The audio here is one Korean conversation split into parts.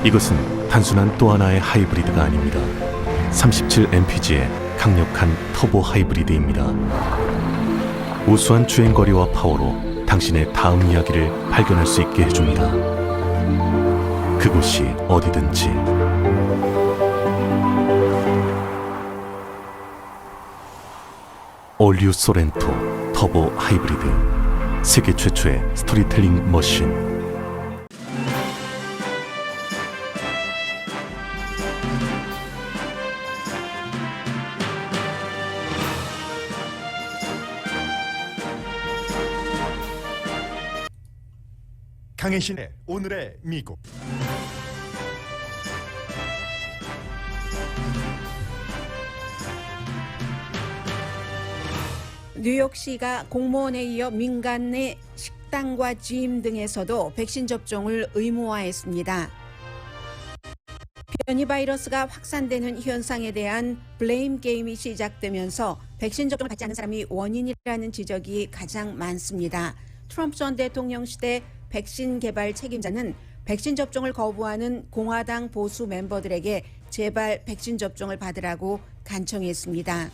이것은 단순한 또 하나의 하이브리드가 아닙니다. 37mpg의 강력한 터보 하이브리드입니다. 우수한 주행거리와 파워로 당신의 다음 이야기를 발견할 수 있게 해줍니다. 그곳이 어디든지. 올류 소렌토 터보 하이브리드, 세계 최초의 스토리텔링 머신. 강혜신의 오늘의 미국. 뉴욕시가 공무원에 이어 민간의 식당과 짐 등에서도 백신 접종을 의무화했습니다. 변이 바이러스가 확산되는 현상에 대한 블레임 게임이 시작되면서 백신 접종을 받지 않는 사람이 원인이라는 지적이 가장 많습니다. 트럼프 전 대통령 시대 백신 개발 책임자는 백신 접종을 거부하는 공화당 보수 멤버들에게 제발 백신 접종을 받으라고 간청했습니다.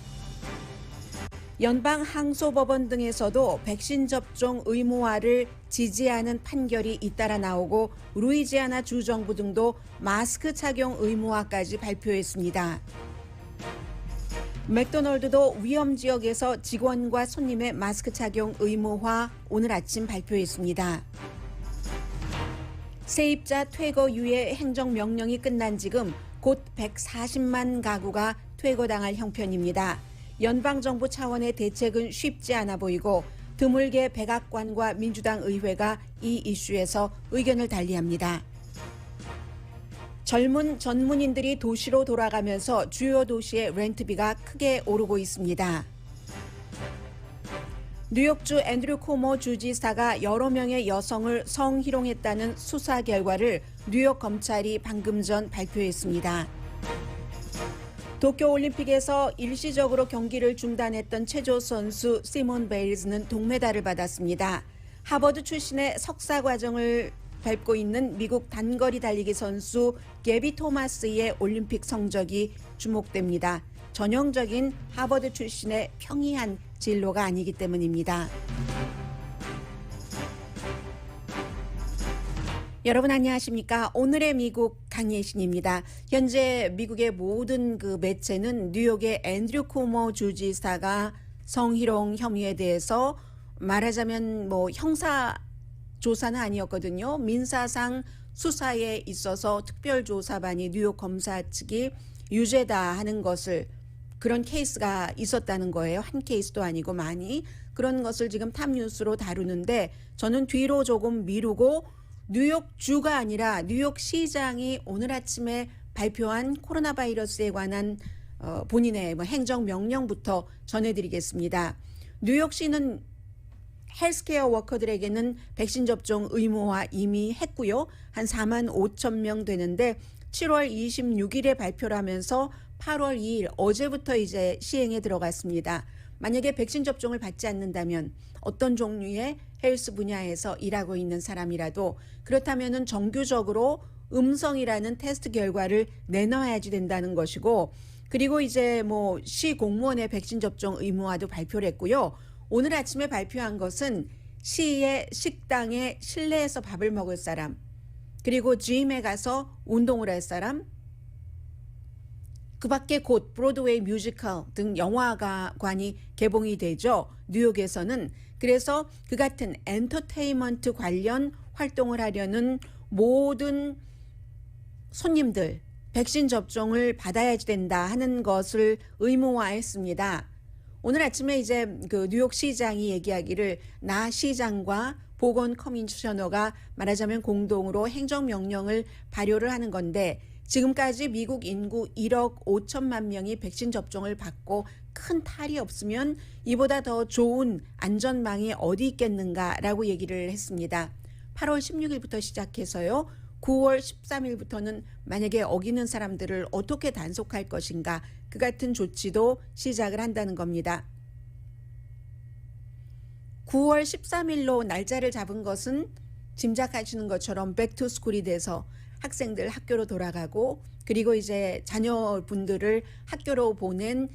연방 항소법원 등에서도 백신 접종 의무화를 지지하는 판결이 잇따라 나오고 루이지아나 주정부 등도 마스크 착용 의무화까지 발표했습니다. 맥도널드도 위험 지역에서 직원과 손님의 마스크 착용 의무화 오늘 아침 발표했습니다. 세입자 퇴거유예 행정명령이 끝난 지금 곧 140만 가구가 퇴거당할 형편입니다. 연방정부 차원의 대책은 쉽지 않아 보이고 드물게 백악관과 민주당 의회가 이 이슈에서 의견을 달리합니다. 젊은 전문인들이 도시로 돌아가면서 주요 도시의 렌트비가 크게 오르고 있습니다. 뉴욕주 앤드류 코모 주지사가 여러 명의 여성을 성희롱했다는 수사 결과를 뉴욕 검찰이 방금 전 발표했습니다. 도쿄올림픽에서 일시적으로 경기를 중단했던 체조 선수 시몬 베일즈는 동메달을 받았습니다. 하버드 출신의 석사 과정을 밟고 있는 미국 단거리 달리기 선수 게비 토마스의 올림픽 성적이 주목됩니다. 전형적인 하버드 출신의 평이한 진로가 아니기 때문입니다. 여러분 안녕하십니까? 오늘의 미국 강예신입니다. 현재 미국의 모든 매체는 뉴욕의 앤드류 코모 주지사가 성희롱 혐의에 대해서 말하자면 형사 조사는 아니었거든요. 민사상 수사에 있어서 특별조사반이 뉴욕 검사 측이 유죄다 하는 것을, 그런 케이스가 있었다는 거예요. 한 케이스도 아니고 많이 그런 것을 지금 탑뉴스로 다루는데, 저는 뒤로 조금 미루고 뉴욕주가 아니라 뉴욕시장이 오늘 아침에 발표한 코로나 바이러스에 관한 본인의 행정명령부터 전해드리겠습니다. 뉴욕시는 헬스케어 워커들에게는 백신 접종 의무화 이미 했고요. 한 4만 5천 명 되는데 7월 26일에 발표를 하면서 8월 2일 어제부터 이제 시행에 들어갔습니다. 만약에 백신 접종을 받지 않는다면 어떤 종류의 헬스 분야에서 일하고 있는 사람이라도 그렇다면은 정규적으로 음성이라는 테스트 결과를 내놔야지 된다는 것이고, 그리고 이제 시 공무원의 백신 접종 의무화도 발표를 했고요. 오늘 아침에 발표한 것은 시의 식당에 실내에서 밥을 먹을 사람, 그리고 짐에 가서 운동을 할 사람, 그 밖에 곧 브로드웨이 뮤지컬 등 영화관이 개봉이 되죠. 뉴욕에서는. 그래서 그 같은 엔터테인먼트 관련 활동을 하려는 모든 손님들 백신 접종을 받아야지 된다 하는 것을 의무화했습니다. 오늘 아침에 이제 뉴욕시장이 얘기하기를 나 시장과 보건 커미셔너가 말하자면 공동으로 행정명령을 발효를 하는 건데, 지금까지 미국 인구 1억 5천만 명이 백신 접종을 받고 큰 탈이 없으면 이보다 더 좋은 안전망이 어디 있겠는가라고 얘기를 했습니다. 8월 16일부터 시작해서요. 9월 13일부터는 만약에 어기는 사람들을 어떻게 단속할 것인가, 그 같은 조치도 시작을 한다는 겁니다. 9월 13일로 날짜를 잡은 것은 짐작하시는 것처럼 백투스쿨이 돼서 학생들 학교로 돌아가고 그리고 이제 자녀분들을 학교로 보낸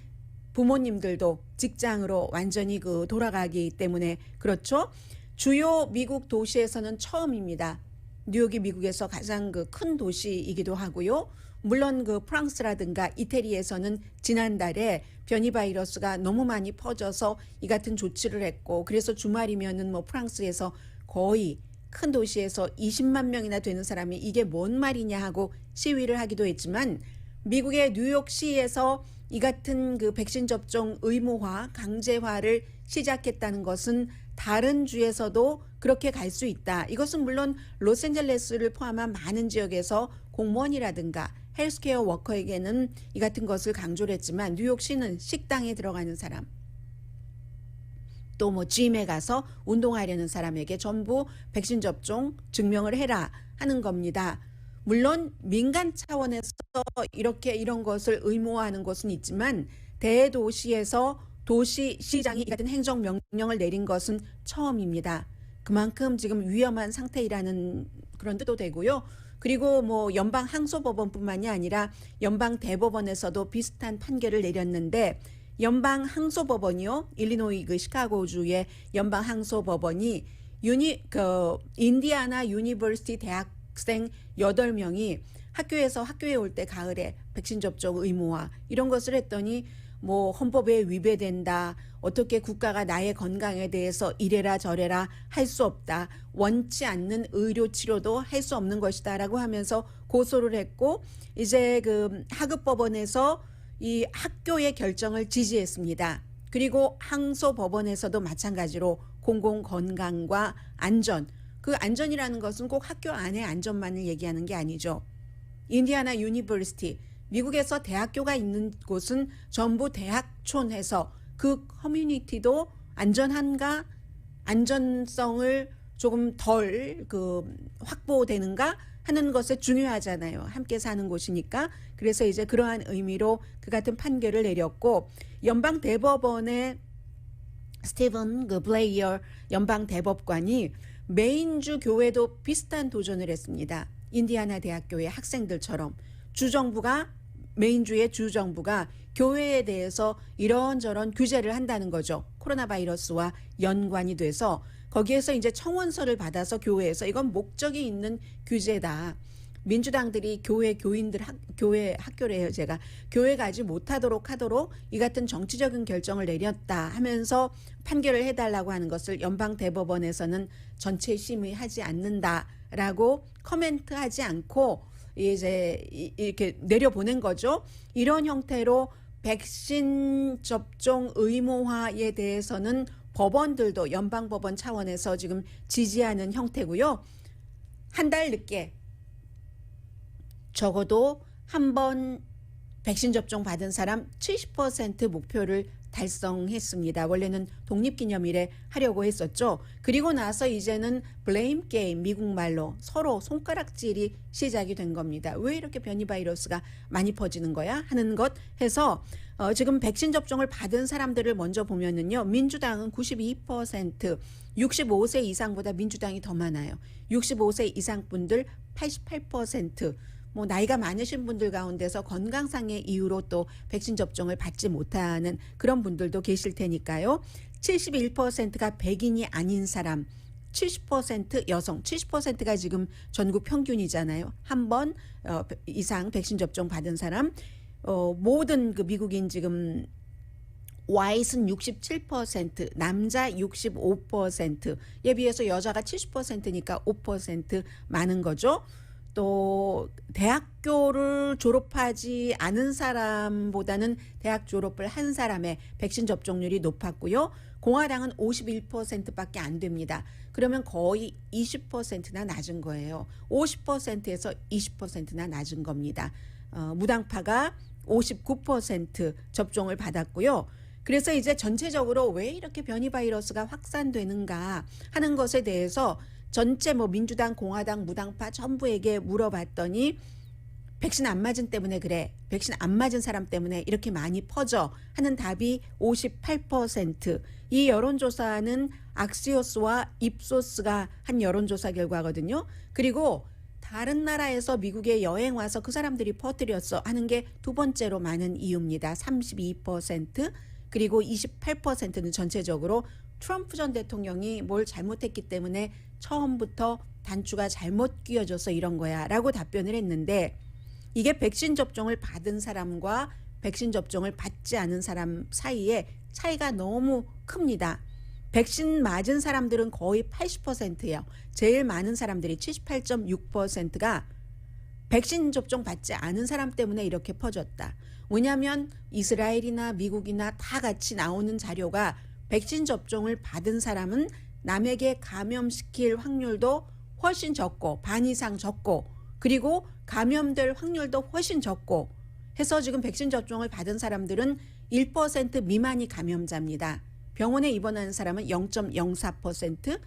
부모님들도 직장으로 완전히 그 돌아가기 때문에 그렇죠. 주요 미국 도시에서는 처음입니다. 뉴욕이 미국에서 가장 그 큰 도시이기도 하고요. 물론 그 프랑스라든가 이태리에서는 지난달에 변이 바이러스가 너무 많이 퍼져서 이 같은 조치를 했고 그래서 주말이면은 뭐 프랑스에서 거의 큰 도시에서 20만 명이나 되는 사람이 이게 뭔 말이냐 하고 시위를 하기도 했지만 미국의 뉴욕시에서 이 같은 그 백신 접종 의무화, 강제화를 시작했다는 것은 다른 주에서도 그렇게 갈 수 있다. 이것은 물론 로스앤젤레스를 포함한 많은 지역에서 공무원이라든가 헬스케어 워커에게는 이 같은 것을 강조를 했지만 뉴욕시는 식당에 들어가는 사람 또 뭐 짐에 가서 운동하려는 사람에게 전부 백신 접종 증명을 해라 하는 겁니다. 물론 민간 차원에서 이런 것을 의무화하는 것은 있지만 대도시에서 도시시장이 이 같은 행정명령을 내린 것은 처음입니다. 그만큼 지금 위험한 상태이라는 그런 뜻도 되고요. 그리고 뭐 연방 항소법원뿐만이 아니라 연방 대법원에서도 비슷한 판결을 내렸는데 연방 항소법원이요. 일리노이 그 시카고주의 연방 항소법원이 인디아나 유니버시티 대학생 8명이 학교에 올 때 가을에 백신 접종 의무화 이런 것을 했더니 뭐 헌법에 위배된다. 어떻게 국가가 나의 건강에 대해서 이래라 저래라 할 수 없다. 원치 않는 의료 치료도 할 수 없는 것이다라고 하면서 고소를 했고 이제 그 하급법원에서 이 학교의 결정을 지지했습니다. 그리고 항소법원에서도 마찬가지로 공공건강과 안전, 그 안전이라는 것은 꼭 학교 안의 안전만을 얘기하는 게 아니죠. 인디아나 유니버시티, 미국에서 대학교가 있는 곳은 전부 대학촌해서 그 커뮤니티도 안전한가, 안전성을 조금 덜 확보되는가 하는 것에 중요하잖아요. 함께 사는 곳이니까. 그래서 이제 그러한 의미로 그 같은 판결을 내렸고 연방 대법원의 스티븐 블레이어 연방 대법관이 메인주 교회도 비슷한 도전을 했습니다. 인디아나 대학교의 학생들처럼 메인주의 주정부가 교회에 대해서 이런저런 규제를 한다는 거죠. 코로나 바이러스와 연관이 돼서 거기에서 이제 청원서를 받아서 교회에서 이건 목적이 있는 규제다. 민주당들이 교회 학교래요. 제가 교회 가지 못하도록 하도록 이 같은 정치적인 결정을 내렸다 하면서 판결을 해달라고 하는 것을 연방 대법원에서는 전체 심의하지 않는다라고 코멘트하지 않고 이제 이렇게 내려보낸 거죠. 이런 형태로 백신 접종 의무화에 대해서는 법원들도 연방법원 차원에서 지금 지지하는 형태고요. 한 달 늦게 적어도 한 번 백신 접종 받은 사람 70% 목표를 달성했습니다. 원래는 독립기념일에 하려고 했었죠. 그리고 나서 이제는 블레임 게임, 미국 말로 서로 손가락질이 시작이 된 겁니다. 왜 이렇게 변이 바이러스가 많이 퍼지는 거야? 하는 것 해서 지금 백신 접종을 받은 사람들을 먼저 보면은요. 민주당은 92%, 65세 이상보다 민주당이 더 많아요. 65세 이상 분들 88%, 뭐 나이가 많으신 분들 가운데서 건강상의 이유로 또 백신 접종을 받지 못하는 그런 분들도 계실 테니까요. 71%가 백인이 아닌 사람, 70% 여성, 70%가 지금 전국 평균이잖아요. 한 번 이상 백신 접종 받은 사람, 모든 그 미국인 지금 White은 67%, 남자 65%에 비해서 여자가 70%니까 5% 많은 거죠. 또 대학교를 졸업하지 않은 사람보다는 대학 졸업을 한 사람의 백신 접종률이 높았고요. 공화당은 51%밖에 안 됩니다. 그러면 거의 20%나 낮은 거예요. 50%에서 20%나 낮은 겁니다. 무당파가 59% 접종을 받았고요. 그래서 이제 전체적으로 왜 이렇게 변이 바이러스가 확산되는가 하는 것에 대해서 전체 뭐 민주당, 공화당, 무당파 전부에게 물어봤더니 백신 안 맞은 때문에 그래. 백신 안 맞은 사람 때문에 이렇게 많이 퍼져 하는 답이 58%. 이 여론조사는 악시오스와 입소스가 한 여론조사 결과거든요. 그리고 다른 나라에서 미국에 여행 와서 그 사람들이 퍼뜨렸어 하는 게 두 번째로 많은 이유입니다. 32%, 그리고 28%는 전체적으로 트럼프 전 대통령이 뭘 잘못했기 때문에 처음부터 단추가 잘못 끼워져서 이런 거야 라고 답변을 했는데, 이게 백신 접종을 받은 사람과 백신 접종을 받지 않은 사람 사이에 차이가 너무 큽니다. 백신 맞은 사람들은 거의 80%예요. 제일 많은 사람들이 78.6%가 백신 접종 받지 않은 사람 때문에 이렇게 퍼졌다. 왜냐하면 이스라엘이나 미국이나 다 같이 나오는 자료가 백신 접종을 받은 사람은 남에게 감염시킬 확률도 훨씬 적고, 반 이상 적고, 그리고 감염될 확률도 훨씬 적고 해서 지금 백신 접종을 받은 사람들은 1% 미만이 감염자입니다. 병원에 입원하는 사람은 0.04%,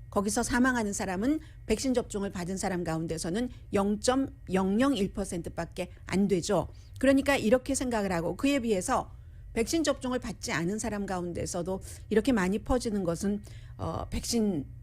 거기서 사망하는 사람은 백신 접종을 받은 사람 가운데서는 0.001%밖에 안 되죠. 그러니까 이렇게 생각을 하고, 그에 비해서 백신 접종을 받지 않은 사람 가운데서도 이렇게 많이 퍼지는 것은 백신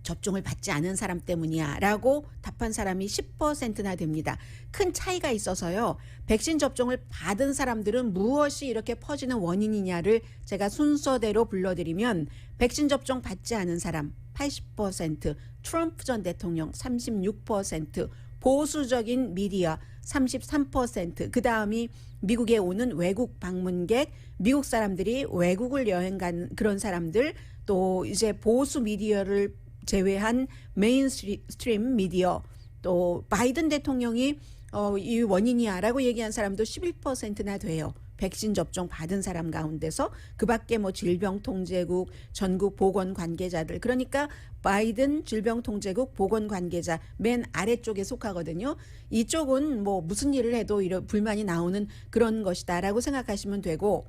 접종을 받지 않은 사람 때문이야 라고 답한 사람이 10%나 됩니다. 큰 차이가 있어서요. 백신 접종을 받은 사람들은 무엇이 이렇게 퍼지는 원인이냐를 제가 순서대로 불러드리면, 백신 접종 받지 않은 사람 80%, 트럼프 전 대통령 36%, 보수적인 미디어 33%, 그 다음이 미국에 오는 외국 방문객, 미국 사람들이 외국을 여행 간 그런 사람들, 또 이제 보수 미디어를 제외한 메인스트림 미디어, 또 바이든 대통령이 이 원인이야라고 얘기한 사람도 11%나 돼요. 백신 접종 받은 사람 가운데서. 그 밖에 뭐 질병통제국, 전국 보건 관계자들, 그러니까 바이든 질병통제국 보건 관계자 맨 아래쪽에 속하거든요. 이쪽은 뭐 무슨 일을 해도 이런 불만이 나오는 그런 것이다라고 생각하시면 되고,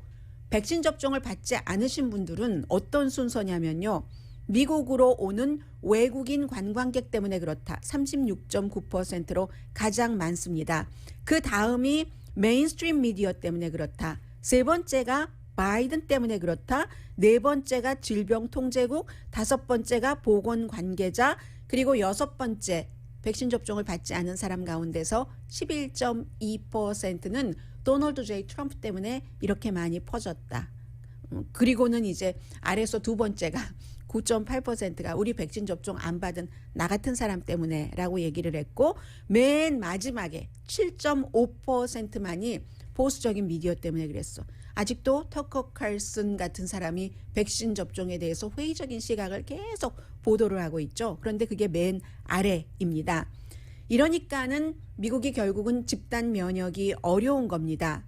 백신 접종을 받지 않으신 분들은 어떤 순서냐면요. 미국으로 오는 외국인 관광객 때문에 그렇다. 36.9%로 가장 많습니다. 그 다음이 메인스트림 미디어 때문에 그렇다. 세 번째가 바이든 때문에 그렇다. 네 번째가 질병통제국, 다섯 번째가 보건 관계자, 그리고 여섯 번째 백신 접종을 받지 않은 사람 가운데서 11.2%는 도널드 J 트럼프 때문에 이렇게 많이 퍼졌다. 그리고는 이제 아래서 두 번째가 9.8%가 우리 백신 접종 안 받은 나 같은 사람 때문에 라고 얘기를 했고, 맨 마지막에 7.5%만이 보수적인 미디어 때문에 그랬어. 아직도 터커 칼슨 같은 사람이 백신 접종에 대해서 회의적인 시각을 계속 보도를 하고 있죠. 그런데 그게 맨 아래입니다. 이러니까는 미국이 결국은 집단 면역이 어려운 겁니다.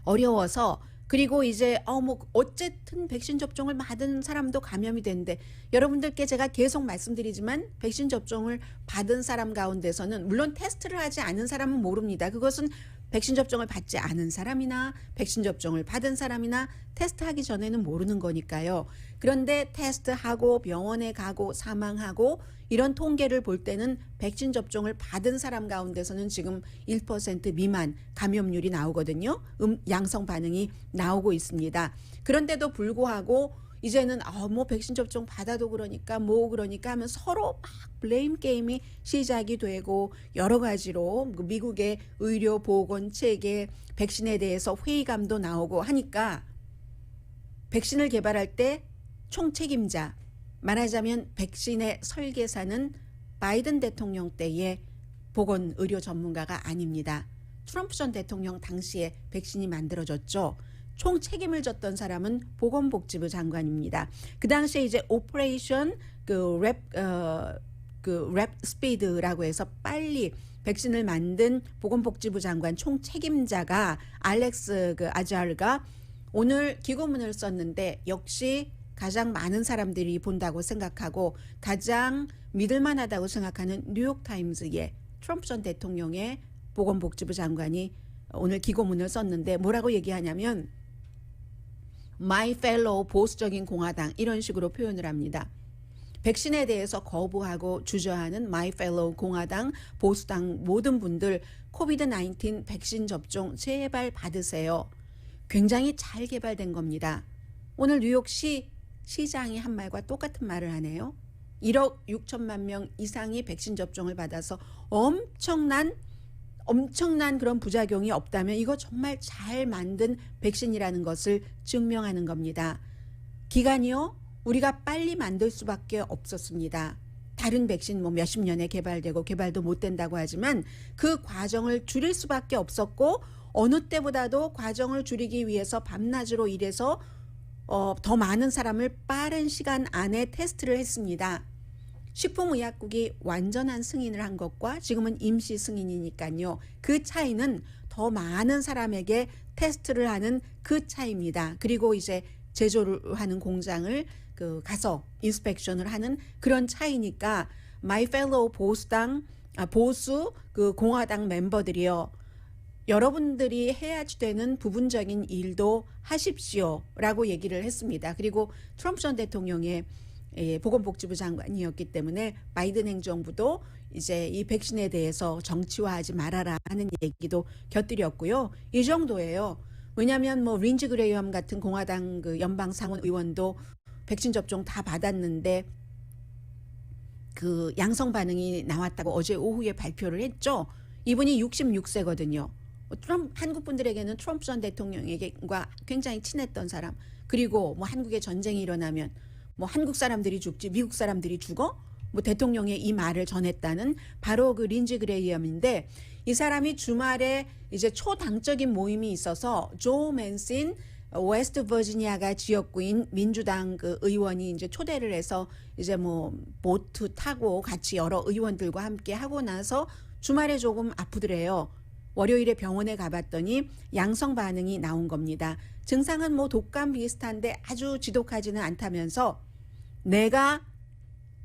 어려워서, 그리고 이제 뭐 어쨌든 백신 접종을 받은 사람도 감염이 되는데, 여러분들께 제가 계속 말씀드리지만 백신 접종을 받은 사람 가운데서는 물론 테스트를 하지 않은 사람은 모릅니다. 그것은 백신 접종을 받지 않은 사람이나 백신 접종을 받은 사람이나 테스트하기 전에는 모르는 거니까요. 그런데 테스트하고 병원에 가고 사망하고 이런 통계를 볼 때는 백신 접종을 받은 사람 가운데서는 지금 1% 미만 감염률이 나오거든요. 양성 반응이 나오고 있습니다. 그런데도 불구하고 이제는 뭐 백신 접종 받아도 그러니까 하면 서로 막 블레임 게임이 시작이 되고, 여러 가지로 미국의 의료 보건 체계, 백신에 대해서 회의감도 나오고 하니까 백신을 개발할 때 총책임자, 말하자면 백신의 설계사는 바이든 대통령 때의 보건 의료 전문가가 아닙니다. 트럼프 전 대통령 당시에 백신이 만들어졌죠. 총 책임을 졌던 사람은 보건복지부 장관입니다. 그 당시에 이제 오퍼레이션 랩 스피드라고 해서 빨리 백신을 만든 보건복지부 장관 총 책임자가 알렉스 아잘가 오늘 기고문을 썼는데, 역시 가장 많은 사람들이 본다고 생각하고 가장 믿을만하다고 생각하는 뉴욕타임즈의 트럼프 전 대통령의 보건복지부 장관이 오늘 기고문을 썼는데 뭐라고 얘기하냐면 My fellow 보수적인 공화당, 이런 식으로 표현을 합니다. 백신에 대해서 거부하고 주저하는 My fellow 공화당, 보수당 모든 분들, 코비드-19 백신 접종 제발 받으세요. 굉장히 잘 개발된 겁니다. 오늘 뉴욕시 시장이 한 말과 똑같은 말을 하네요. 1억 6천만 명 이상이 백신 접종을 받아서 엄청난 그런 부작용이 없다면 이거 정말 잘 만든 백신이라는 것을 증명하는 겁니다. 기간이요? 우리가 빨리 만들 수밖에 없었습니다. 다른 백신 뭐 몇십 년에 개발되고 개발도 못 된다고 하지만 그 과정을 줄일 수밖에 없었고 어느 때보다도 과정을 줄이기 위해서 밤낮으로 일해서 더 많은 사람을 빠른 시간 안에 테스트를 했습니다. 식품의약국이 완전한 승인을 한 것과 지금은 임시 승인이니까요. 그 차이는 더 많은 사람에게 테스트를 하는 그 차이입니다. 그리고 이제 제조를 하는 공장을 가서 인스펙션을 하는 그런 차이니까 마이 펠로우 보수 공화당 멤버들이요. 여러분들이 해야지 되는 부분적인 일도 하십시오라고 얘기를 했습니다. 그리고 트럼프 전 대통령의 보건복지부 장관이었기 때문에 바이든 행정부도 이제 이 백신에 대해서 정치화하지 말아라 하는 얘기도 곁들였고요. 이 정도예요. 왜냐하면 뭐 린지 그레이엄 같은 공화당 그 연방 상원 의원도 백신 접종 다 받았는데 그 양성 반응이 나왔다고 어제 오후에 발표를 했죠. 이분이 66세거든요. 한국 분들에게는 트럼프 전 대통령과 굉장히 친했던 사람. 그리고 뭐 한국에 전쟁이 일어나면 뭐 한국 사람들이 죽지 미국 사람들이 죽어? 뭐 대통령의 이 말을 전했다는 바로 그 린지 그레이엄인데 이 사람이 주말에 이제 초당적인 모임이 있어서 조 맨신 웨스트 버지니아가 지역구인 민주당 그 의원이 이제 초대를 해서 이제 뭐 보트 타고 같이 여러 의원들과 함께 하고 나서 주말에 조금 아프더래요. 월요일에 병원에 가봤더니 양성 반응이 나온 겁니다. 증상은 뭐 독감 비슷한데 아주 지독하지는 않다면서 내가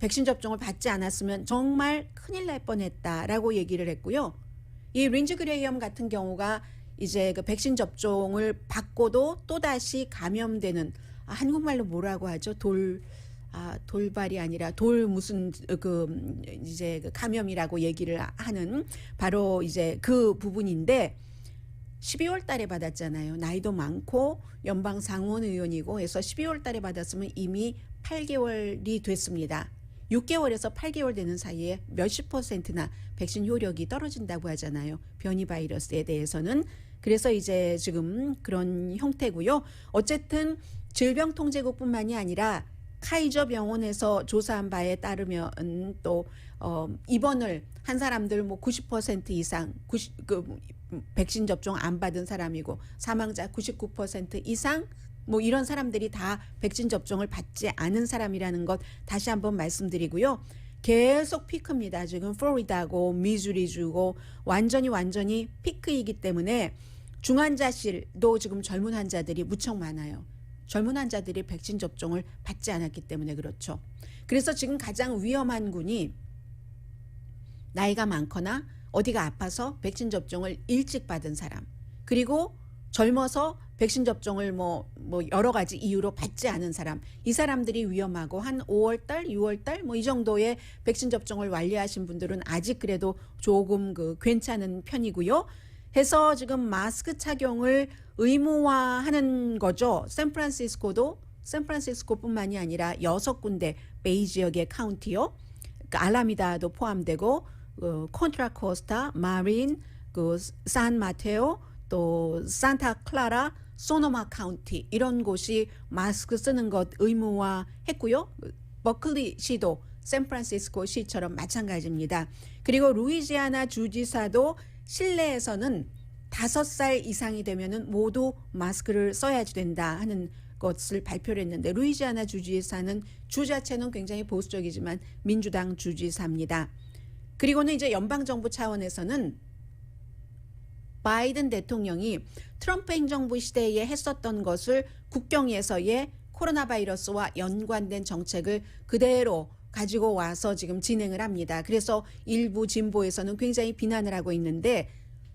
백신 접종을 받지 않았으면 정말 큰일 날 뻔했다라고 얘기를 했고요. 이 린지 그레이엄 같은 경우가 이제 그 백신 접종을 받고도 또다시 감염되는 한국말로 뭐라고 하죠? 돌발이 아니라 무슨 이제 그 감염이라고 얘기를 하는 바로 이제 그 부분인데 12월 달에 받았잖아요. 나이도 많고 연방 상원 의원이고 해서 12월 달에 받았으면 이미 8개월이 됐습니다. 6개월에서 8개월 되는 사이에 몇십 %나 백신 효력이 떨어진다고 하잖아요. 변이 바이러스에 대해서는. 그래서 이제 지금 그런 형태고요. 어쨌든 질병통제국뿐만이 아니라 카이저 병원에서 조사한 바에 따르면 또 입원을 한 사람들 뭐 90% 이상 백신 접종 안 받은 사람이고 사망자 99% 이상 뭐 이런 사람들이 다 백신 접종을 받지 않은 사람이라는 것 다시 한번 말씀드리고요. 계속 피크입니다. 지금 플로리다고 미주리주고 완전히 피크이기 때문에 중환자실도 지금 젊은 환자들이 무척 많아요. 젊은 환자들이 백신 접종을 받지 않았기 때문에 그렇죠. 그래서 지금 가장 위험한 군이 나이가 많거나 어디가 아파서 백신 접종을 일찍 받은 사람, 그리고 젊어서 백신 접종을 뭐 여러 가지 이유로 받지 않은 사람, 이 사람들이 위험하고 한 5월달, 6월달 뭐 이 정도에 백신 접종을 완료하신 분들은 아직 그래도 조금 괜찮은 편이고요. 해서 지금 마스크 착용을 의무화하는 거죠. 샌프란시스코뿐만이 아니라 6군데 베이 지역의 카운티요. 알라미다도 포함되고 콘트라코스타, 마린, 산 마테오, 또 산타 클라라, 소노마 카운티 이런 곳이 마스크 쓰는 것 의무화했고요. 버클리 시도 샌프란시스코 시처럼 마찬가지입니다. 그리고 루이지아나 주지사도 실내에서는 5살 이상이 되면은 모두 마스크를 써야지 된다 하는 것을 발표를 했는데 루이지아나 주지사는 주 자체는 굉장히 보수적이지만 민주당 주지사입니다. 그리고는 이제 연방정부 차원에서는 바이든 대통령이 트럼프 행정부 시대에 했었던 것을 국경에서의 코로나 바이러스와 연관된 정책을 그대로 가지고 와서 지금 진행을 합니다. 그래서 일부 진보에서는 굉장히 비난을 하고 있는데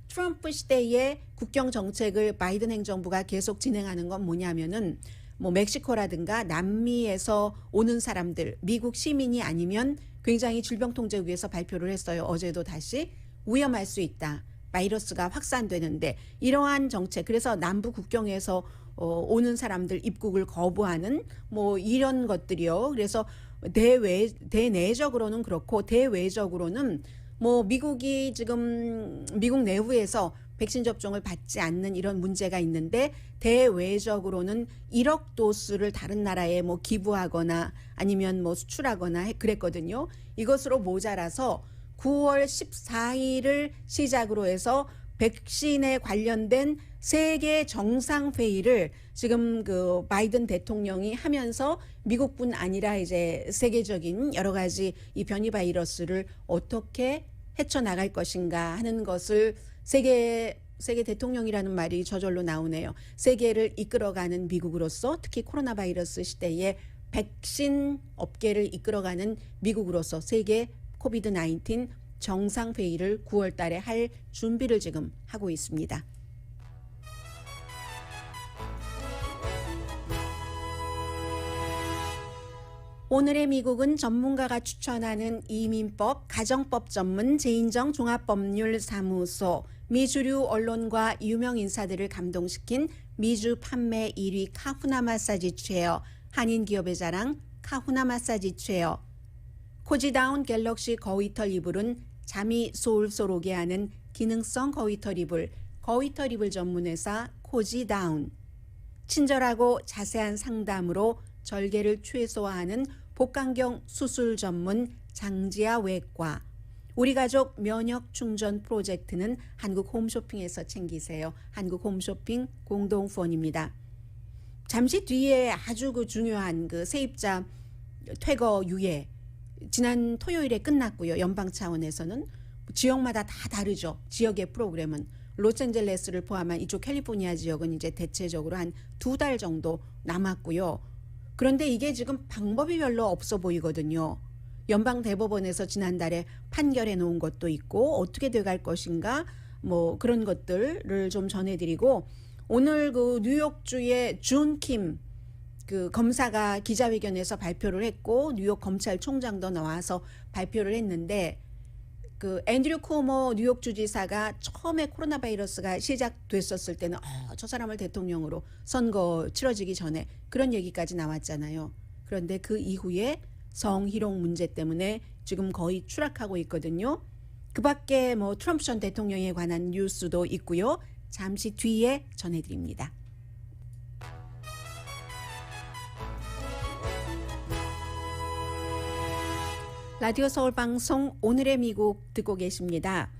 트럼프 시대의 국경 정책을 바이든 행정부가 계속 진행하는 건 뭐냐면은 뭐 멕시코라든가 남미에서 오는 사람들, 미국 시민이 아니면 굉장히 질병통제위에서 발표를 했어요. 어제도 다시 위험할 수 있다. 바이러스가 확산되는데 이러한 정책, 그래서 남부 국경에서 오는 사람들 입국을 거부하는 뭐 이런 것들이요. 그래서 대내적으로는 그렇고 대외적으로는 뭐 미국이 지금 미국 내부에서 백신 접종을 받지 않는 이런 문제가 있는데 대외적으로는 1억 도수를 다른 나라에 뭐 기부하거나 아니면 뭐 수출하거나 그랬거든요. 이것으로 모자라서 9월 14일을 시작으로 해서 백신에 관련된 세계 정상회의를 지금 그 바이든 대통령이 하면서 미국뿐 아니라 이제 세계적인 여러 가지 이 변이 바이러스를 어떻게 헤쳐나갈 것인가 하는 것을 세계 대통령이라는 말이 저절로 나오네요. 세계를 이끌어가는 미국으로서 특히 코로나 바이러스 시대에 백신 업계를 이끌어가는 미국으로서 세계 코비드 19 정상회의를 9월 달에 할 준비를 지금 하고 있습니다. 오늘의 미국은 전문가가 추천하는 이민법, 가정법 전문 제인정 종합법률사무소, 미주류 언론과 유명 인사들을 감동시킨 미주 판매 1위 카후나 마사지 체어, 한인 기업의 자랑 카후나 마사지 체어, 코지다운 갤럭시 거위털 이불은 잠이 솔솔 오게 하는 기능성 거위털 이불, 거위털 이불 전문회사 코지다운, 친절하고 자세한 상담으로 절개를 최소화하는 복강경 수술 전문 장지아 외과, 우리 가족 면역 충전 프로젝트는 한국 홈쇼핑에서 챙기세요. 한국 홈쇼핑 공동후원입니다. 잠시 뒤에 아주 그 중요한 그 세입자 퇴거 유예 지난 토요일에 끝났고요. 연방 차원에서는 지역마다 다 다르죠. 지역의 프로그램은 로스앤젤레스를 포함한 이쪽 캘리포니아 지역은 이제 대체적으로 한 2달 정도 남았고요. 그런데 이게 지금 방법이 별로 없어 보이거든요. 연방 대법원에서 지난달에 판결해 놓은 것도 있고 어떻게 돼갈 것인가 뭐 그런 것들을 좀 전해드리고, 오늘 그 뉴욕주의 준 킴 그 검사가 기자회견에서 발표를 했고 뉴욕 검찰총장도 나와서 발표를 했는데, 그 앤드류 쿠오모 뉴욕 주지사가 처음에 코로나 바이러스가 시작됐었을 때는 저 사람을 대통령으로 선거 치러지기 전에 그런 얘기까지 나왔잖아요. 그런데 그 이후에 성희롱 문제 때문에 지금 거의 추락하고 있거든요. 그 밖에 뭐 트럼프 전 대통령에 관한 뉴스도 있고요. 잠시 뒤에 전해드립니다. 라디오 서울 방송 오늘의 미국 듣고 계십니다.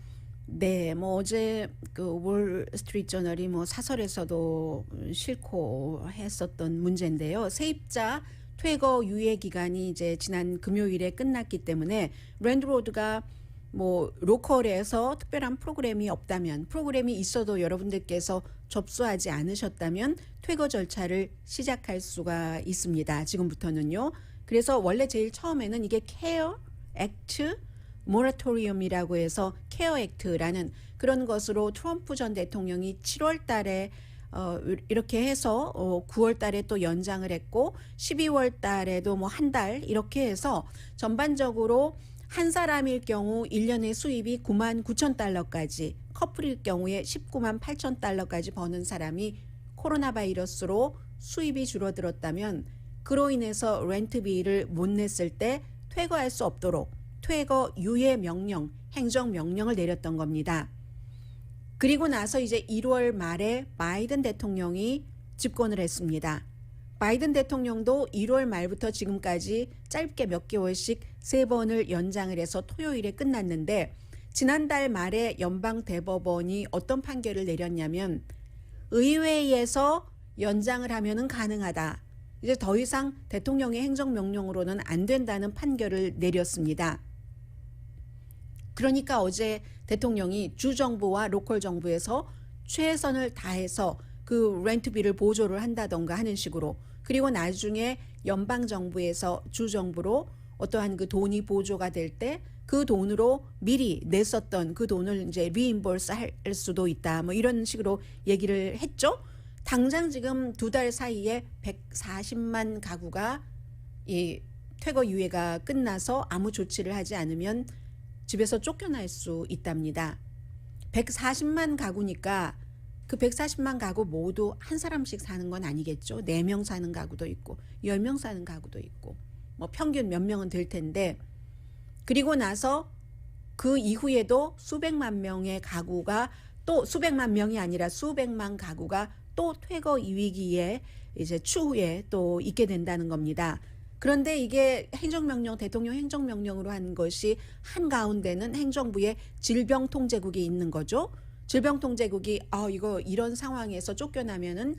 네, 뭐 어제 그 월 스트리트 저널이 뭐 사설에서도 실고 했었던 문제인데요. 세입자 퇴거 유예 기간이 이제 지난 금요일에 끝났기 때문에 랜드로드가 뭐 로컬에서 특별한 프로그램이 없다면, 프로그램이 있어도 여러분들께서 접수하지 않으셨다면 퇴거 절차를 시작할 수가 있습니다. 지금부터는요. 그래서 원래 제일 처음에는 이게 케어 액트 모라토리엄이라고 해서 케어 액트라는 그런 것으로 트럼프 전 대통령이 7월 달에 이렇게 해서 9월 달에 또 연장을 했고 12월 달에도 뭐 한 달 이렇게 해서 전반적으로 한 사람일 경우 1년의 수입이 9만 9천 달러까지, 커플일 경우에 19만 8천 달러까지 버는 사람이 코로나 바이러스로 수입이 줄어들었다면 그로 인해서 렌트비를 못 냈을 때 퇴거할 수 없도록 퇴거 유예 명령, 행정 명령을 내렸던 겁니다. 그리고 나서 이제 1월 말에 바이든 대통령이 집권을 했습니다. 바이든 대통령도 1월 말부터 지금까지 짧게 몇 개월씩 3번을 연장을 해서 토요일에 끝났는데, 지난달 말에 연방 대법원이 어떤 판결을 내렸냐면 의회에서 연장을 하면은 가능하다. 이제 더 이상 대통령의 행정명령으로는 안 된다는 판결을 내렸습니다. 그러니까 어제 대통령이 주정부와 로컬 정부에서 최선을 다해서 그 렌트비를 보조를 한다던가 하는 식으로, 그리고 나중에 연방정부에서 주정부로 어떠한 그 돈이 보조가 될 때 그 돈으로 미리 냈었던 그 돈을 이제 리임버스 할 수도 있다. 뭐 이런 식으로 얘기를 했죠. 당장 지금 2달 사이에 140만 가구가 이 퇴거 유예가 끝나서 아무 조치를 하지 않으면 집에서 쫓겨날 수 있답니다. 140만 가구니까 그 140만 가구 모두 한 사람씩 사는 건 아니겠죠. 4명 사는 가구도 있고 10명 사는 가구도 있고 뭐 평균 몇 명은 될 텐데, 그리고 나서 그 이후에도 수백만 명의 가구가, 또 수백만 명이 아니라 수백만 가구가 또 퇴거 위기에 이제 추후에 또 있게 된다는 겁니다. 그런데 이게 행정명령, 대통령 행정명령으로 한 것이 한가운데는 행정부의 질병통제국이 있는 거죠. 질병통제국이 이거 이런 상황에서 쫓겨나면은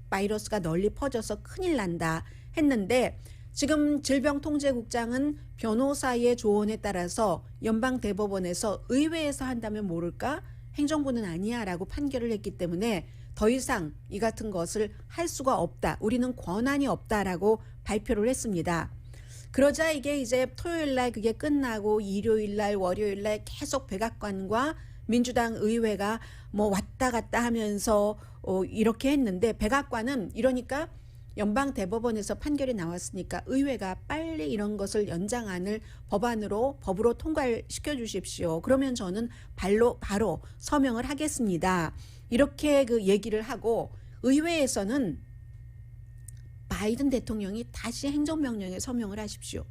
바이러스가 널리 퍼져서 큰일 난다 했는데, 지금 질병통제국장은 변호사의 조언에 따라서 연방대법원에서 의회에서 한다면 모를까? 행정부는 아니야 라고 판결을 했기 때문에 더 이상 이 같은 것을 할 수가 없다. 우리는 권한이 없다라고 발표를 했습니다. 그러자 이게 이제 토요일 날 그게 끝나고 일요일 날, 월요일 날 계속 백악관과 민주당 의회가 뭐 왔다 갔다 하면서 이렇게 했는데, 백악관은 이러니까 연방 대법원에서 판결이 나왔으니까 의회가 빨리 이런 것을 연장안을 법으로 통과를 시켜 주십시오. 그러면 저는 바로 서명을 하겠습니다. 이렇게 그 얘기를 하고, 의회에서는 바이든 대통령이 다시 행정명령에 서명을 하십시오.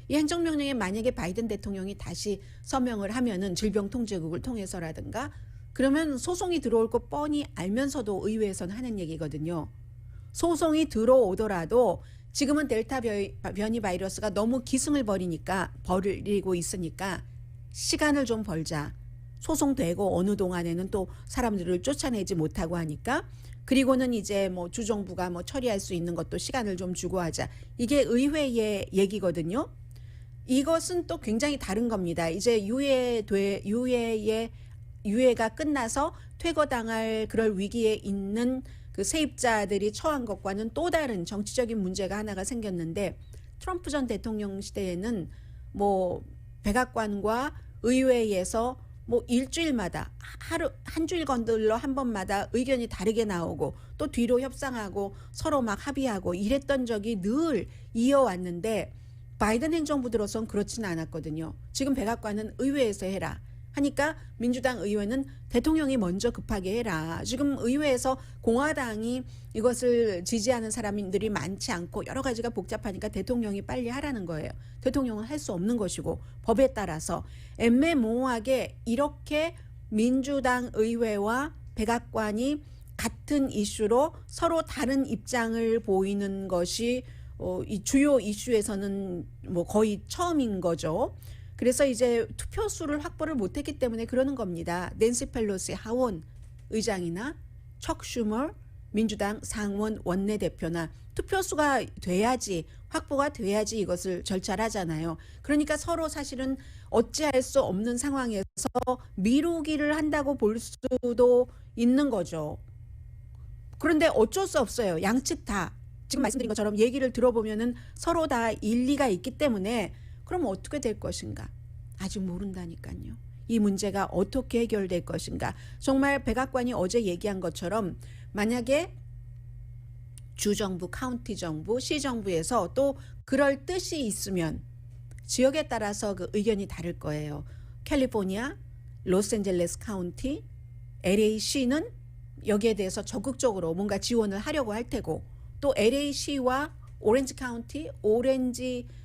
이 행정명령에 만약에 바이든 대통령이 다시 서명을 하면은 질병통제국을 통해서라든가, 그러면 소송이 들어올 거 뻔히 알면서도 의회에서는 하는 얘기거든요. 소송이 들어오더라도 지금은 델타 변이 바이러스가 너무 기승을 벌이고 있으니까 시간을 좀 벌자. 소송되고 어느 동안에는 또 사람들을 쫓아내지 못하고 하니까, 그리고는 이제 뭐 주정부가 뭐 처리할 수 있는 것도 시간을 좀 주고 하자. 이게 의회의 얘기거든요. 이것은 또 굉장히 다른 겁니다. 이제 유예가 끝나서 퇴거당할 그럴 위기에 있는 그 세입자들이 처한 것과는 또 다른 정치적인 문제가 하나가 생겼는데, 트럼프 전 대통령 시대에는 뭐 백악관과 의회에서 뭐 일주일마다 한 주일 건들러 한 번마다 의견이 다르게 나오고 또 뒤로 협상하고 서로 막 합의하고 이랬던 적이 늘 이어왔는데, 바이든 행정부 들어선 그렇지는 않았거든요. 지금 백악관은 의회에서 해라 하니까 민주당 의원은 대통령이 먼저 급하게 해라. 지금 의회에서 공화당이 이것을 지지하는 사람들이 많지 않고 여러 가지가 복잡하니까 대통령이 빨리 하라는 거예요. 대통령은 할 수 없는 것이고, 법에 따라서 애매모호하게 이렇게 민주당 의회와 백악관이 같은 이슈로 서로 다른 입장을 보이는 것이 이 주요 이슈에서는 뭐 거의 처음인 거죠. 그래서 이제 투표수를 확보를 못했기 때문에 그러는 겁니다. 낸시 펠로시 하원 의장이나 척 슈머 민주당 상원 원내대표나 투표수가 돼야지, 확보가 돼야지 이것을 절차를 하잖아요. 그러니까 서로 사실은 어찌할 수 없는 상황에서 미루기를 한다고 볼 수도 있는 거죠. 그런데 어쩔 수 없어요. 양측 다 지금 말씀드린 것처럼 얘기를 들어보면은 서로 다 일리가 있기 때문에, 그럼 어떻게 될 것인가? 아직 모른다니까요. 이 문제가 어떻게 해결될 것인가? 정말 백악관이 어제 얘기한 것처럼 만약에 주정부, 카운티 정부, 시정부에서 또 그럴 뜻이 있으면 지역에 따라서 그 의견이 다를 거예요. 캘리포니아, 로스앤젤레스 카운티, LA시는 여기에 대해서 적극적으로 뭔가 지원을 하려고 할 테고, 또 LA시와 오렌지 카운티,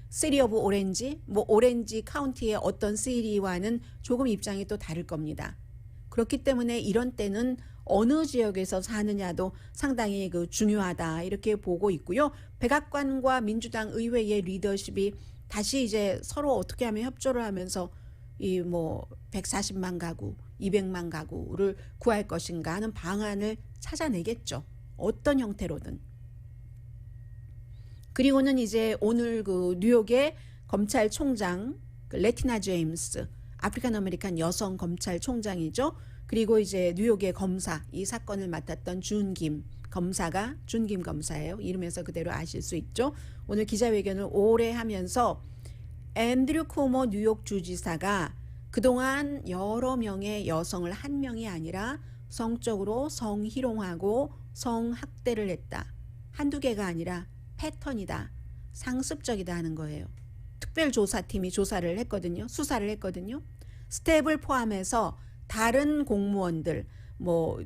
시리 오브 오렌지, 뭐 오렌지 카운티의 어떤 시리와는 조금 입장이 또 다를 겁니다. 그렇기 때문에 이런 때는 어느 지역에서 사느냐도 상당히 그 중요하다 이렇게 보고 있고요. 백악관과 민주당 의회의 리더십이 다시 이제 서로 어떻게 하면 협조를 하면서 이 뭐 140만 가구, 200만 가구를 구할 것인가 하는 방안을 찾아내겠죠. 어떤 형태로든. 그리고는 이제 오늘 그 뉴욕의 검찰총장 레티나 제임스, 아프리칸 아메리칸 여성 검찰총장이죠. 그리고 이제 뉴욕의 검사, 이 사건을 맡았던 준김 검사예요. 이름에서 그대로 아실 수 있죠. 오늘 기자회견을 오래 하면서 앤드류 쿠오모 뉴욕 주지사가 그동안 여러 명의 여성을 한 명이 아니라 성적으로 성희롱하고 성학대를 했다. 한두 개가 아니라 패턴이다. 상습적이다 하는 거예요. 특별조사팀이 조사를 했거든요. 수사를 했거든요. 스텝을 포함해서 다른 공무원들 뭐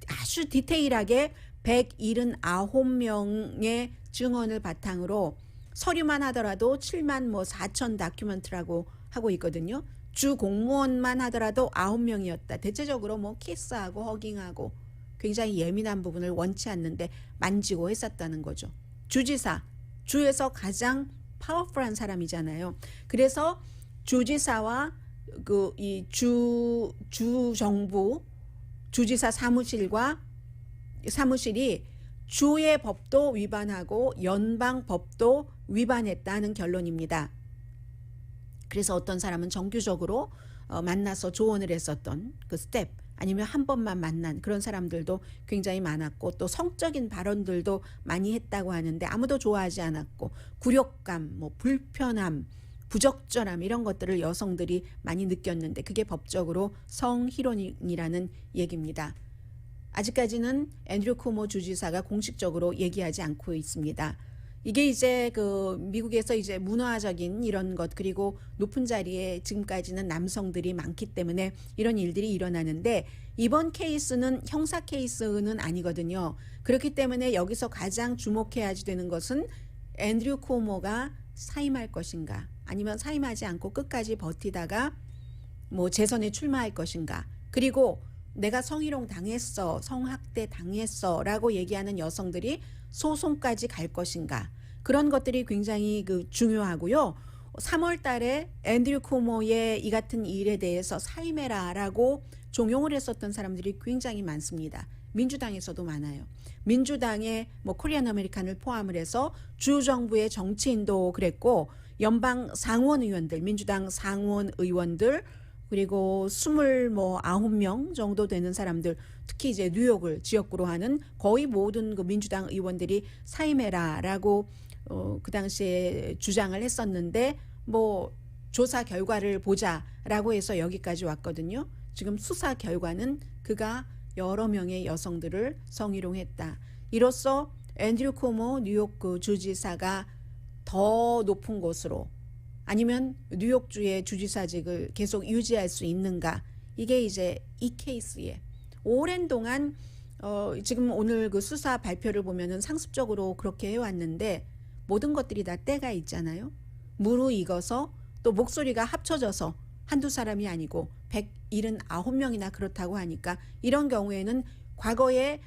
아주 디테일하게 179명의 증언을 바탕으로 서류만 하더라도 7만 뭐 4천 다큐멘트라고 하고 있거든요. 주 공무원만 하더라도 9명이었다. 대체적으로 뭐 키스하고 허깅하고 굉장히 예민한 부분을 원치 않는데 만지고 했었다는 거죠. 주지사, 주에서 가장 파워풀한 사람이잖아요. 그래서 주지사와 그 이 주 정부 주지사 사무실이 주의 법도 위반하고 연방 법도 위반했다는 결론입니다. 그래서 어떤 사람은 정규적으로 만나서 조언을 했었던 그 스텝 아니면 한 번만 만난 그런 사람들도 굉장히 많았고 또 성적인 발언들도 많이 했다고 하는데 아무도 좋아하지 않았고 굴욕감, 뭐 불편함, 부적절함 이런 것들을 여성들이 많이 느꼈는데 그게 법적으로 성희롱이라는 얘기입니다. 아직까지는 앤드류 쿠모 주지사가 공식적으로 얘기하지 않고 있습니다. 이게 이제 그 미국에서 이제 문화적인 이런 것 그리고 높은 자리에 지금까지는 남성들이 많기 때문에 이런 일들이 일어나는데 이번 케이스는 형사 케이스는 아니거든요. 그렇기 때문에 여기서 가장 주목해야 되는 것은 앤드류 쿠모가 사임할 것인가 아니면 사임하지 않고 끝까지 버티다가 뭐 재선에 출마할 것인가 그리고 내가 성희롱 당했어, 성학대 당했어 라고 얘기하는 여성들이 소송까지 갈 것인가 그런 것들이 굉장히 그 중요하고요. 3월 달에 앤드류 쿠모의 이 같은 일에 대해서 사임해라 라고 종용을 했었던 사람들이 굉장히 많습니다. 민주당에서도 많아요. 민주당의 뭐 코리안 아메리칸을 포함을 해서 주 정부의 정치인도 그랬고 연방 상원 의원들, 민주당 상원 의원들 그리고 29명 정도 되는 사람들 특히 이제 뉴욕을 지역구로 하는 거의 모든 그 민주당 의원들이 사임해라라고 그 당시에 주장을 했었는데 뭐 조사 결과를 보자라고 해서 여기까지 왔거든요. 지금 수사 결과는 그가 여러 명의 여성들을 성희롱했다. 이로써 앤드류 쿠모 뉴욕 그 주지사가 더 높은 곳으로 아니면 뉴욕주의 주지사직을 계속 유지할 수 있는가? 이게 이제 이 케이스에 오랜 동안 지금 오늘 그 수사 발표를 보면은 상습적으로 그렇게 해왔는데 모든 것들이 다 때가 있잖아요. 무르익어서 또 목소리가 합쳐져서 한두 사람이 아니고 179명이나 그렇다고 하니까 이런 경우에는 과거에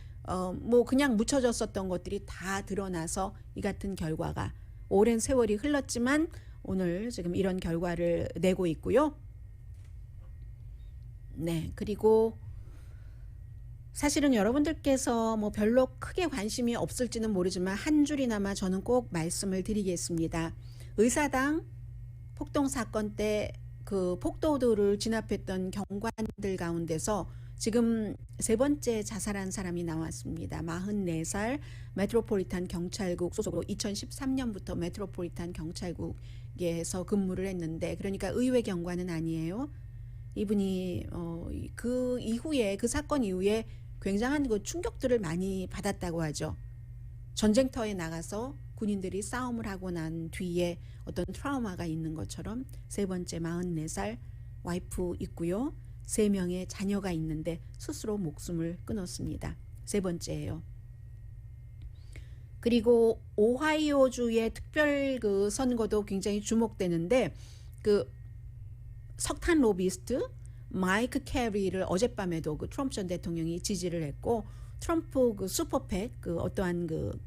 뭐 그냥 묻혀졌었던 것들이 다 드러나서 이 같은 결과가 오랜 세월이 흘렀지만 오늘 지금 이런 결과를 내고 있고요. 네, 그리고 사실은 여러분들께서 뭐 별로 크게 관심이 없을지는 모르지만 한 줄이나마 저는 꼭 말씀을 드리겠습니다. 의사당 폭동 사건 때 그 폭도들을 진압했던 경관들 가운데서 지금 세 번째 자살한 사람이 나왔습니다. 44살 메트로폴리탄 경찰국 소속으로 2013년부터 메트로폴리탄 경찰국에서 근무를 했는데 그러니까 의회 경관은 아니에요. 이분이 그 이후에 그 사건 이후에 굉장한 그 충격들을 많이 받았다고 하죠. 전쟁터에 나가서 군인들이 싸움을 하고 난 뒤에 어떤 트라우마가 있는 것처럼 세 번째 44살 와이프 있고요. 3명의 자녀가 있는데 스스로 목숨을 끊었습니다. 세 번째예요. 그리고 오하이오주의 특별 그 선거도 굉장히 주목되는데 그 석탄 로비스트 마이크 캐리를 어젯밤에도 그 트럼프 전 대통령이 지지를 했고 트럼프 그 슈퍼팩 그 어떠한 그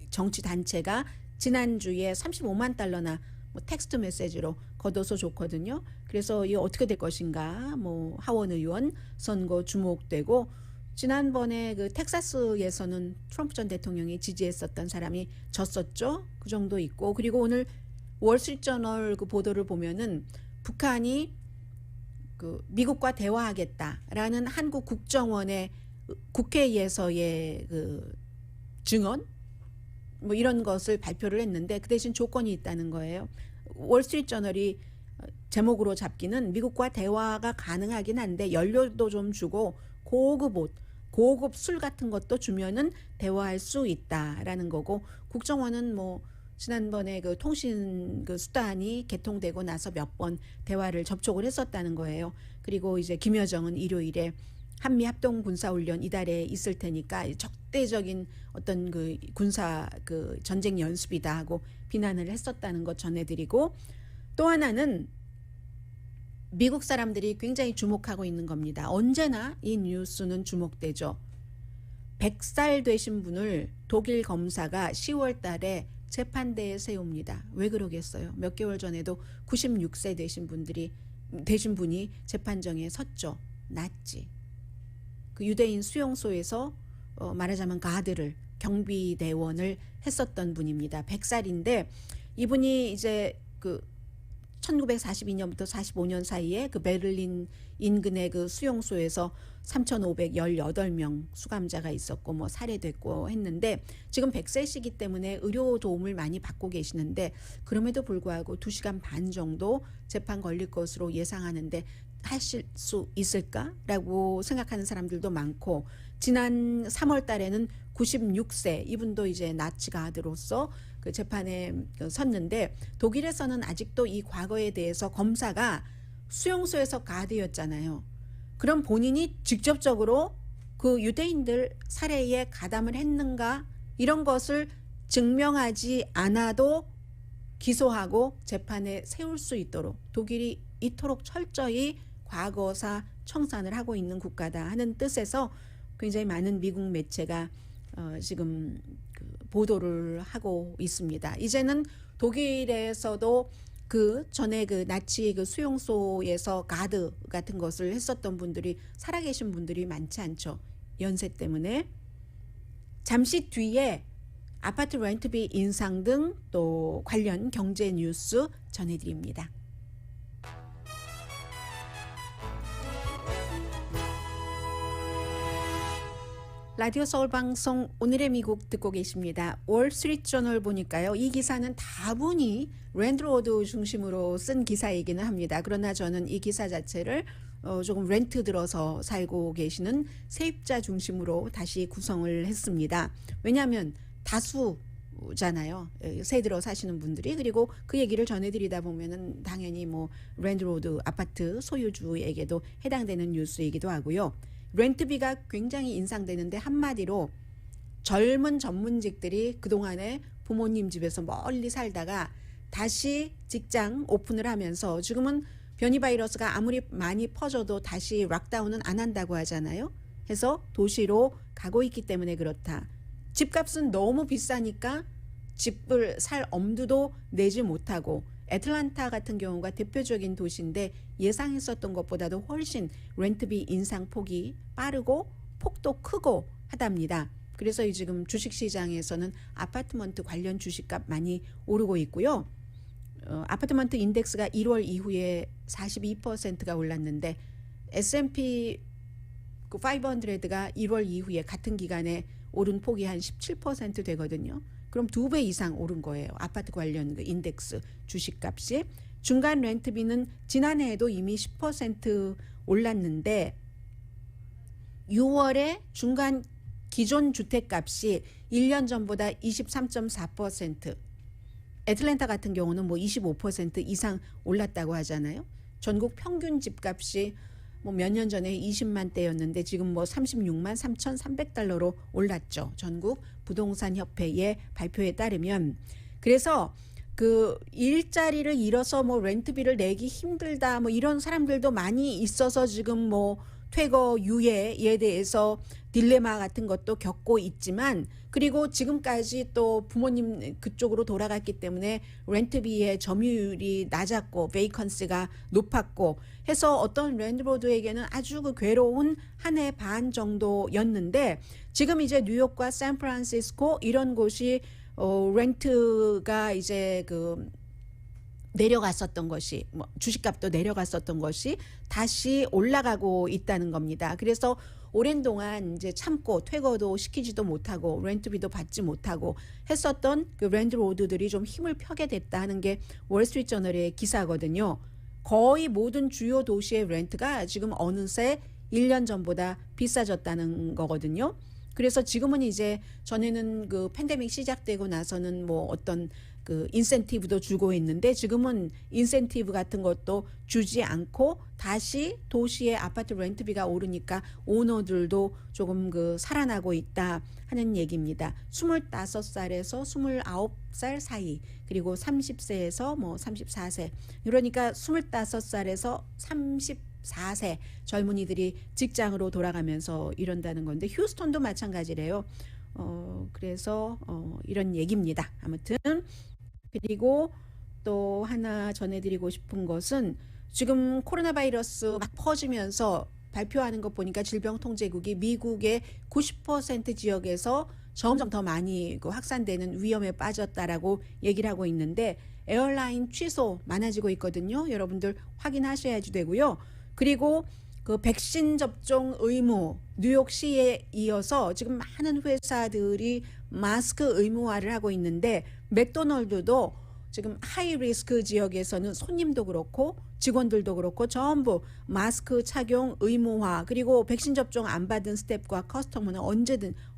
정치 단체가 지난주에 35만 달러나 뭐 텍스트 메시지로 걷어서 줬거든요. 그래서 이게 어떻게 될 것인가 뭐 하원 의원 선거 주목되고 지난번에 그 텍사스에서는 트럼프 전 대통령이 지지했었던 사람이 졌었죠. 그 정도 있고 그리고 오늘 월스트리트저널 그 보도를 보면은 북한이 그 미국과 대화하겠다라는 한국 국정원의 국회에서의 그 증언 뭐 이런 것을 발표를 했는데 그 대신 조건이 있다는 거예요. 월스트리트저널이 제목으로 잡기는 미국과 대화가 가능하긴 한데 연료도 좀 주고 고급 옷, 고급 술 같은 것도 주면은 대화할 수 있다라는 거고 국정원은 뭐 지난번에 그 통신 그 수단이 개통되고 나서 몇 번 대화를 접촉을 했었다는 거예요. 그리고 이제 김여정은 일요일에 한미 합동 군사 훈련 이달에 있을 테니까 적대적인 어떤 그 군사 그 전쟁 연습이다 하고 비난을 했었다는 것 전해드리고, 또 하나는 미국 사람들이 굉장히 주목하고 있는 겁니다. 언제나 이 뉴스는 주목되죠. 100살 되신 분을 독일 검사가 10월 달에 재판대에 세웁니다. 왜 그러겠어요? 몇 개월 전에도 96세 되신 분이 재판정에 섰죠. 나치. 그 유대인 수용소에서 말하자면 가드를, 경비대원을 했었던 분입니다. 100살인데 이분이 이제 그 1942년부터 45년 사이에 그 베를린 인근의 그 수용소에서 3,518명 수감자가 있었고 뭐 살해됐고 했는데, 지금 100세시기 때문에 의료 도움을 많이 받고 계시는데, 그럼에도 불구하고 2시간 반 정도 재판 걸릴 것으로 예상하는데 하실 수 있을까라고 생각하는 사람들도 많고, 지난 3월 달에는 96세 이분도 이제 나치 가드로서 그 재판에 섰는데, 독일에서는 아직도 이 과거에 대해서 검사가 수용소에서 가드였잖아요. 그럼 본인이 직접적으로 그 유대인들 살해에 가담을 했는가, 이런 것을 증명하지 않아도 기소하고 재판에 세울 수 있도록 독일이 이토록 철저히 과거사 청산을 하고 있는 국가다 하는 뜻에서 굉장히 많은 미국 매체가 지금 그 보도를 하고 있습니다. 이제는 독일에서도 그 전에 그 나치 그 수용소에서 가드 같은 것을 했었던 분들이, 살아계신 분들이 많지 않죠. 연세 때문에. 잠시 뒤에 아파트 렌트비 인상 등 또 관련 경제 뉴스 전해드립니다. 라디오 서울 방송 오늘의 미국 듣고 계십니다. 월스트리트저널 보니까요, 이 기사는 다분히 랜드로드 중심으로 쓴 기사이기는 합니다. 그러나 저는 이 기사 자체를 조금 렌트 들어서 살고 계시는 세입자 중심으로 다시 구성을 했습니다. 왜냐하면 다수잖아요, 새 들어 사시는 분들이. 그리고 그 얘기를 전해드리다 보면은 당연히 뭐 랜드로드 아파트 소유주에게도 해당되는 뉴스이기도 하고요. 렌트비가 굉장히 인상되는데, 한마디로 젊은 전문직들이 그동안에 부모님 집에서 멀리 살다가 다시 직장 오픈을 하면서, 지금은 변이 바이러스가 아무리 많이 퍼져도 다시 락다운은 안 한다고 하잖아요. 해서 도시로 가고 있기 때문에 그렇다. 집값은 너무 비싸니까 집을 살 엄두도 내지 못하고, 애틀란타 같은 경우가 대표적인 도시인데 예상했었던 것보다도 훨씬 렌트비 인상 폭이 빠르고 폭도 크고 하답니다. 그래서 지금 주식시장에서는 아파트먼트 관련 주식값 많이 오르고 있고요. 아파트먼트 인덱스가 1월 이후에 42%가 올랐는데, S&P 500가 1월 이후에 같은 기간에 오른 폭이 한 17% 되거든요. 그럼 2배 이상 오른 거예요. 아파트 관련 그 인덱스 주식값이. 중간 렌트비는 지난해에도 이미 10% 올랐는데, 6월에 중간 기존 주택값이 1년 전보다 23.4%, 애틀랜타 같은 경우는 뭐 25% 이상 올랐다고 하잖아요. 전국 평균 집값이 뭐 몇 년 전에 20만 대였는데 지금 뭐 36만 3,300달러로 올랐죠. 전국 부동산 협회의 발표에 따르면. 그래서 그 일자리를 잃어서 뭐 렌트비를 내기 힘들다 뭐 이런 사람들도 많이 있어서 지금 뭐 퇴거 유예에 대해서 딜레마 같은 것도 겪고 있지만, 그리고 지금까지 또 부모님 그쪽으로 돌아갔기 때문에 렌트비의 점유율이 낮았고 베이컨스가 높았고 해서 어떤 랜드로드에게는 아주 그 괴로운 한 해 반 정도였는데, 지금 이제 뉴욕과 샌프란시스코 이런 곳이 렌트가 이제 그 내려갔었던 것이, 뭐 주식값도 내려갔었던 것이 다시 올라가고 있다는 겁니다. 그래서 오랜 동안 이제 참고 퇴거도 시키지도 못하고 렌트비도 받지 못하고 했었던 그 랜드로드들이 좀 힘을 펴게 됐다 하는 게 월스트리트저널의 기사거든요. 거의 모든 주요 도시의 렌트가 지금 어느새 1년 전보다 비싸졌다는 거거든요. 그래서 지금은 이제 전에는 그 팬데믹 시작되고 나서는 뭐 어떤 그 인센티브도 주고 있는데 지금은 인센티브 같은 것도 주지 않고 다시 도시의 아파트 렌트비가 오르니까 오너들도 조금 그 살아나고 있다 하는 얘기입니다. 25살에서 29살 사이, 그리고 30세에서 뭐 34세, 그러니까 25살에서 34세 젊은이들이 직장으로 돌아가면서 이런다는 건데 휴스턴도 마찬가지래요. 그래서 이런 얘기입니다. 아무튼 그리고 또 하나 전해드리고 싶은 것은 지금 코로나 바이러스 막 퍼지면서 발표하는 것 보니까 질병통제국이 미국의 90% 지역에서 점점 더 많이 확산되는 위험에 빠졌다라고 얘기를 하고 있는데 에어라인 취소 많아지고 있거든요. 여러분들 확인하셔야지 되고요. 그리고 그 백신 접종 의무 뉴욕시에 이어서 지금 많은 회사들이 마스크 의무화를 하고 있는데 맥도널드도 지금 하이 리스크 지역에서는 손님도 그렇고 직원들도 그렇고 전부 마스크 착용 의무화, 그리고 백신 접종 안 받은 스태프과 커스터머는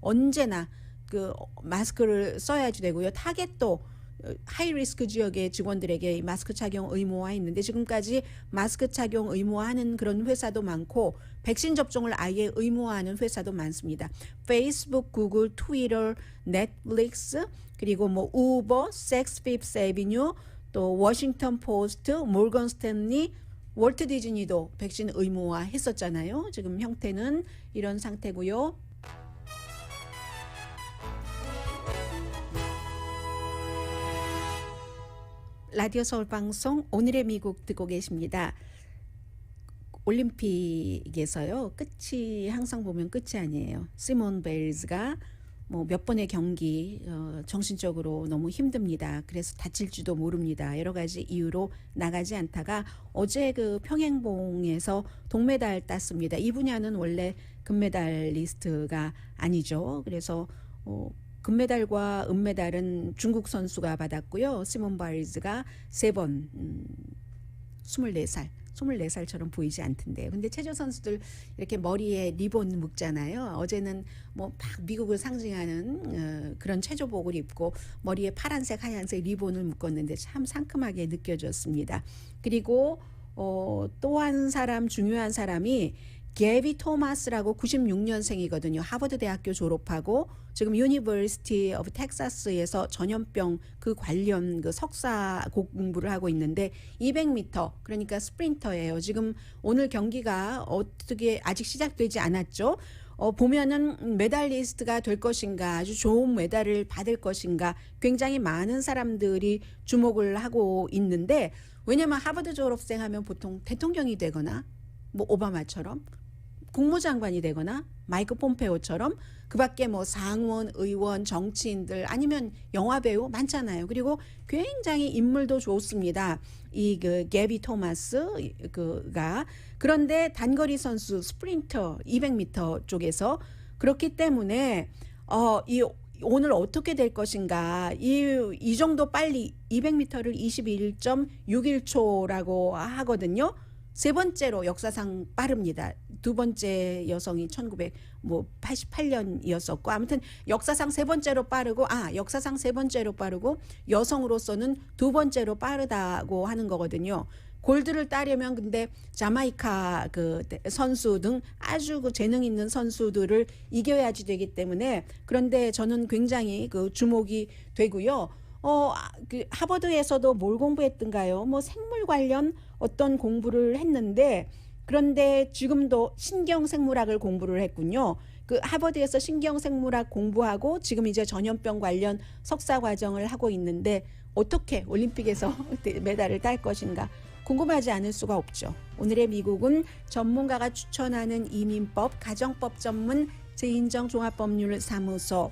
언제나 그 마스크를 써야지 되고요. 타겟도 하이 리스크 지역의 직원들에게 마스크 착용 의무화했는데 지금까지 마스크 착용 의무화하는 그런 회사도 많고 백신 접종을 아예 의무화하는 회사도 많습니다. 페이스북, 구글, 트위터, 넷플릭스, 그리고 뭐 우버, 섹스 핍스 애비뉴, 또 워싱턴 포스트, 모건 스탠리, 월트 디즈니도 백신 의무화 했었잖아요. 지금 형태는 이런 상태고요. 라디오 서울 방송 오늘의 미국 듣고 계십니다. 올림픽에서요. 끝이 항상 보면 끝이 아니에요. 시몬 베일즈가 뭐 몇 번의 경기 정신적으로 너무 힘듭니다. 그래서 다칠지도 모릅니다. 여러 가지 이유로 나가지 않다가 어제 그 평행봉에서 동메달 땄습니다. 이 분야는 원래 금메달리스트가 아니죠. 그래서 금메달과 은메달은 중국 선수가 받았고요. 시몬 바일즈가 3번 24살처럼 보이지 않던데요. 근데 체조 선수들 이렇게 머리에 리본 묶잖아요. 어제는 뭐 막 미국을 상징하는 그런 체조복을 입고 머리에 파란색, 하얀색 리본을 묶었는데 참 상큼하게 느껴졌습니다. 그리고 또 한 사람, 중요한 사람이 게비 토마스라고 96년생이거든요. 하버드 대학교 졸업하고 지금 유니버시티 오브 텍사스에서 전염병 그 관련 그 석사 공부를 하고 있는데 200m, 그러니까 스프린터예요. 지금 오늘 경기가 어떻게 아직 시작되지 않았죠. 보면은 메달리스트가 될 것인가, 아주 좋은 메달을 받을 것인가, 굉장히 많은 사람들이 주목을 하고 있는데, 왜냐면 하버드 졸업생 하면 보통 대통령이 되거나 뭐 오바마처럼 국무장관이 되거나 마이크 폼페오처럼 그밖에 뭐 상원, 의원, 정치인들 아니면 영화배우 많잖아요. 그리고 굉장히 인물도 좋습니다. 이 그 게비 토마스 그가 그런데 단거리 선수 스프린터 200m 쪽에서 그렇기 때문에 이 오늘 어떻게 될 것인가. 이 정도 빨리 200m를 21.61초라고 하거든요. 세 번째로 역사상 빠릅니다. 두 번째 여성이 1988년이었었고 아무튼 역사상 세 번째로 빠르고 여성으로서는 두 번째로 빠르다고 하는 거거든요. 골드를 따려면 근데 자마이카 그 선수 등 아주 그 재능 있는 선수들을 이겨야지 되기 때문에 그런데 저는 굉장히 그 주목이 되고요. 그 하버드에서도 뭘 공부했던가요? 뭐 생물 관련 어떤 공부를 했는데 그런데 지금도 신경생물학을 공부를 했군요. 그 하버드에서 신경생물학 공부하고 지금 이제 전염병 관련 석사 과정을 하고 있는데 어떻게 올림픽에서 메달을 딸 것인가 궁금하지 않을 수가 없죠. 오늘의 미국은 전문가가 추천하는 이민법, 가정법 전문 제인정 종합법률사무소,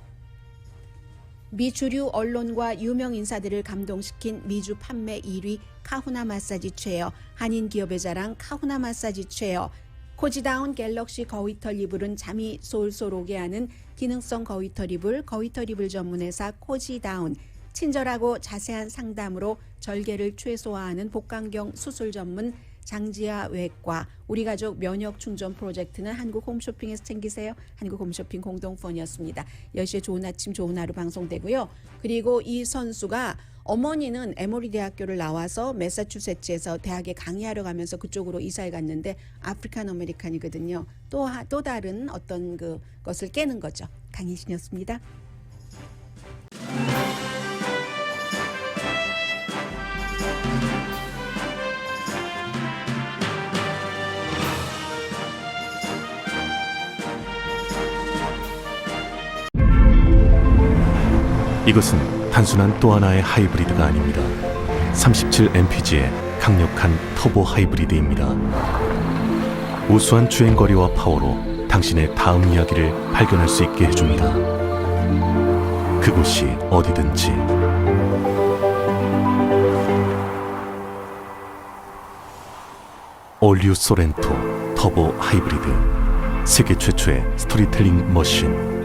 미주류 언론과 유명 인사들을 감동시킨 미주 판매 1위 카후나 마사지 체어, 한인 기업의 자랑 카후나 마사지 체어, 코지다운 갤럭시 거위털 이불은 잠이 솔솔 오게 하는 기능성 거위털 이불, 거위털 이불 전문회사 코지다운, 친절하고 자세한 상담으로 절개를 최소화하는 복강경 수술 전문 장지아 외과, 우리 가족 면역 충전 프로젝트는 한국 홈쇼핑에서 챙기세요. 한국 홈쇼핑 공동펀이었습니다. 10시에 좋은 아침 좋은 하루 방송되고요. 그리고 이 선수가 어머니는 에모리 대학교를 나와서 매사추세츠에서 대학에 강의하러 가면서 그쪽으로 이사해 갔는데 아프리칸 아메리칸이거든요. 또 다른 어떤 그 것을 깨는 거죠. 강혜신이었습니다. 이것은 단순한 또 하나의 하이브리드가 아닙니다. 37mpg의 강력한 터보 하이브리드입니다. 우수한 주행거리와 파워로 당신의 다음 이야기를 발견할 수 있게 해줍니다. 그곳이 어디든지. 올류 소렌토 터보 하이브리드, 세계 최초의 스토리텔링 머신.